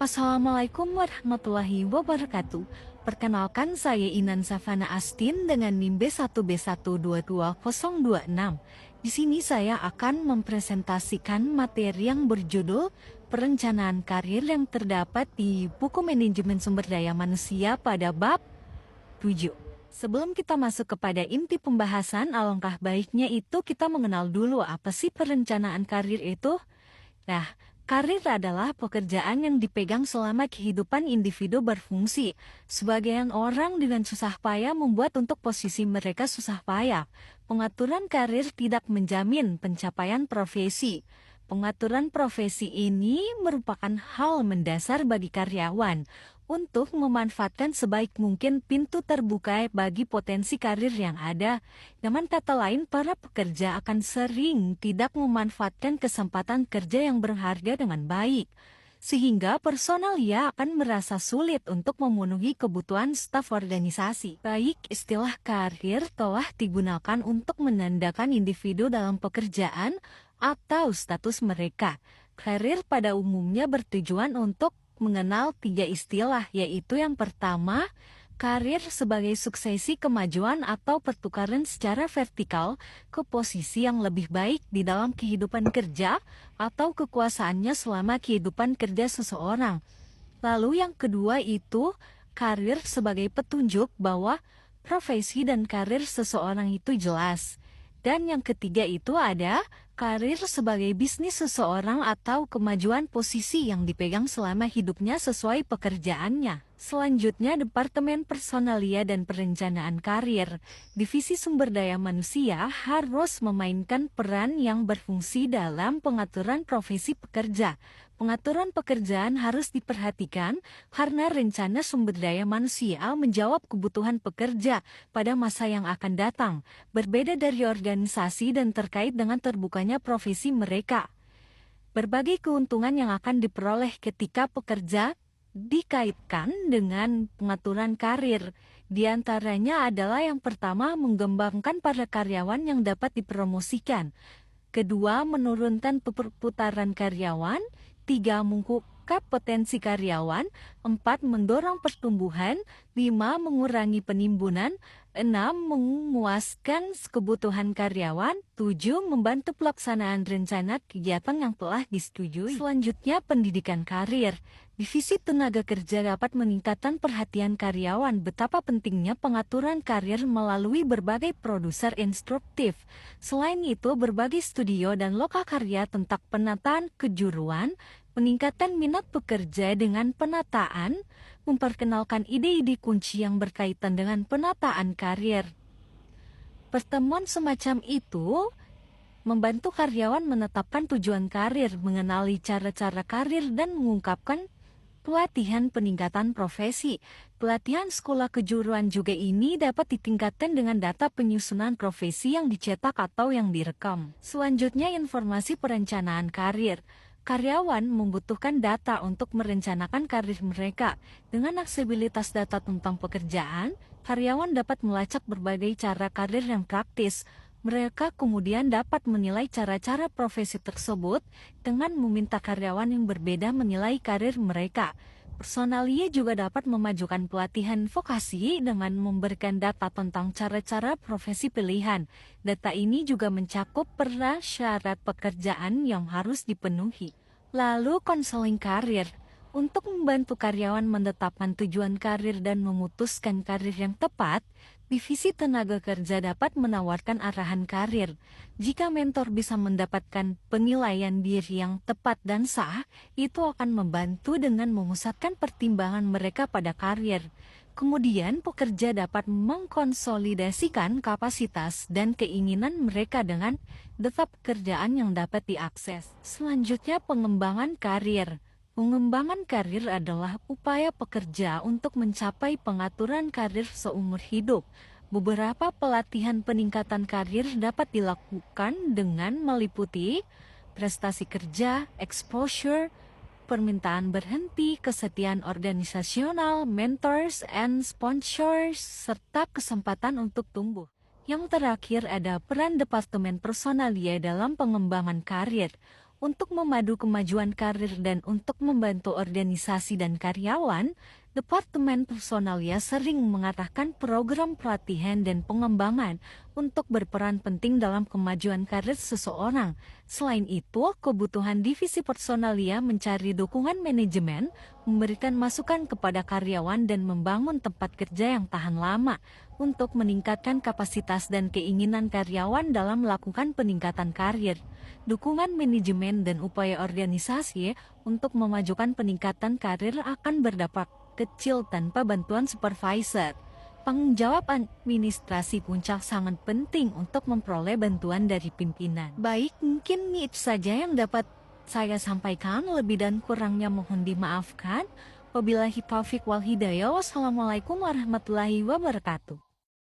Assalamualaikum warahmatullahi wabarakatuh. Perkenalkan saya Inan Savana Astin dengan NIM B1B122026. Di sini saya akan mempresentasikan materi yang berjudul Perencanaan Karir yang terdapat di buku Manajemen Sumber Daya Manusia pada bab 7. Sebelum kita masuk kepada inti pembahasan, alangkah baiknya itu kita mengenal dulu apa sih perencanaan karir itu. Nah, karir adalah pekerjaan yang dipegang selama kehidupan individu berfungsi. Sebagian orang dengan susah payah membuat untuk posisi mereka susah payah. Pengaturan karir tidak menjamin pencapaian profesi. Pengaturan profesi ini merupakan hal mendasar bagi karyawan untuk memanfaatkan sebaik mungkin pintu terbuka bagi potensi karir yang ada. Dengan kata lain, para pekerja akan sering tidak memanfaatkan kesempatan kerja yang berharga dengan baik, sehingga personalia akan merasa sulit untuk memenuhi kebutuhan staf organisasi. Baik, istilah karir telah digunakan untuk menandakan individu dalam pekerjaan atau status mereka. Karir pada umumnya bertujuan untuk mengenal 3 istilah, yaitu yang pertama, karir sebagai suksesi kemajuan atau pertukaran secara vertikal ke posisi yang lebih baik di dalam kehidupan kerja atau kekuasaannya selama kehidupan kerja seseorang. Lalu yang kedua itu, karir sebagai petunjuk bahwa profesi dan karir seseorang itu jelas. Dan yang ketiga itu ada karir sebagai bisnis seseorang atau kemajuan posisi yang dipegang selama hidupnya sesuai pekerjaannya. Selanjutnya, Departemen Personalia dan Perencanaan Karir, Divisi Sumber Daya Manusia harus memainkan peran yang berfungsi dalam pengaturan profesi pekerja. Pengaturan pekerjaan harus diperhatikan karena rencana sumber daya manusia menjawab kebutuhan pekerja pada masa yang akan datang, berbeda dari organisasi dan terkait dengan terbukanya profesi mereka. Berbagai keuntungan yang akan diperoleh ketika pekerja dikaitkan dengan pengaturan karir. Di antaranya adalah yang pertama, mengembangkan para karyawan yang dapat dipromosikan. Kedua, menurunkan perputaran karyawan. 3, mengungkap potensi karyawan. 4, mendorong pertumbuhan. 5, mengurangi penimbunan. 6, memuaskan kebutuhan karyawan. 7, membantu pelaksanaan rencana kegiatan yang telah disetujui. Selanjutnya, pendidikan karir. Divisi Tenaga Kerja dapat meningkatkan perhatian karyawan betapa pentingnya pengaturan karir melalui berbagai produser instruktif. Selain itu, berbagai studio dan lokakarya tentang penataan kejuruan, peningkatan minat pekerja dengan penataan, memperkenalkan ide-ide kunci yang berkaitan dengan penataan karir. Pertemuan semacam itu membantu karyawan menetapkan tujuan karir, mengenali cara-cara karir, dan mengungkapkan pelatihan peningkatan profesi. Pelatihan sekolah kejuruan juga ini dapat ditingkatkan dengan data penyusunan profesi yang dicetak atau yang direkam. Selanjutnya, informasi perencanaan karir. Karyawan membutuhkan data untuk merencanakan karir mereka. Dengan aksesibilitas data tentang pekerjaan, karyawan dapat melacak berbagai cara karir yang praktis. Mereka kemudian dapat menilai cara-cara profesi tersebut dengan meminta karyawan yang berbeda menilai karir mereka. Personalia juga dapat memajukan pelatihan vokasi dengan memberikan data tentang cara-cara profesi pilihan. Data ini juga mencakup persyarat pekerjaan yang harus dipenuhi. Lalu, konseling karir. Untuk membantu karyawan menetapkan tujuan karir dan memutuskan karir yang tepat, Divisi Tenaga Kerja dapat menawarkan arahan karir. Jika mentor bisa mendapatkan penilaian diri yang tepat dan sah, itu akan membantu dengan memusatkan pertimbangan mereka pada karir. Kemudian, pekerja dapat mengkonsolidasikan kapasitas dan keinginan mereka dengan data pekerjaan yang dapat diakses. Selanjutnya, pengembangan karir. Pengembangan karir adalah upaya pekerja untuk mencapai pengaturan karir seumur hidup. Beberapa pelatihan peningkatan karir dapat dilakukan dengan meliputi prestasi kerja, exposure, permintaan berhenti, kesetiaan organisasional, mentors and sponsors, serta kesempatan untuk tumbuh. Yang terakhir ada peran Departemen Personalia dalam pengembangan karir. Untuk memadu kemajuan karir dan untuk membantu organisasi dan karyawan, Departemen Personalia sering mengatakan program pelatihan dan pengembangan untuk berperan penting dalam kemajuan karir seseorang. Selain itu, kebutuhan divisi Personalia mencari dukungan manajemen, memberikan masukan kepada karyawan dan membangun tempat kerja yang tahan lama untuk meningkatkan kapasitas dan keinginan karyawan dalam melakukan peningkatan karir. Dukungan manajemen dan upaya organisasi untuk memajukan peningkatan karir akan berdampak kecil tanpa bantuan supervisor. Tanggung jawab administrasi puncak sangat penting untuk memperoleh bantuan dari pimpinan. Baik, mungkin itu saja yang dapat saya sampaikan. Lebih dan kurangnya mohon dimaafkan. Wabillahi taufiq wal hidayah. Wassalamualaikum warahmatullahi wabarakatuh.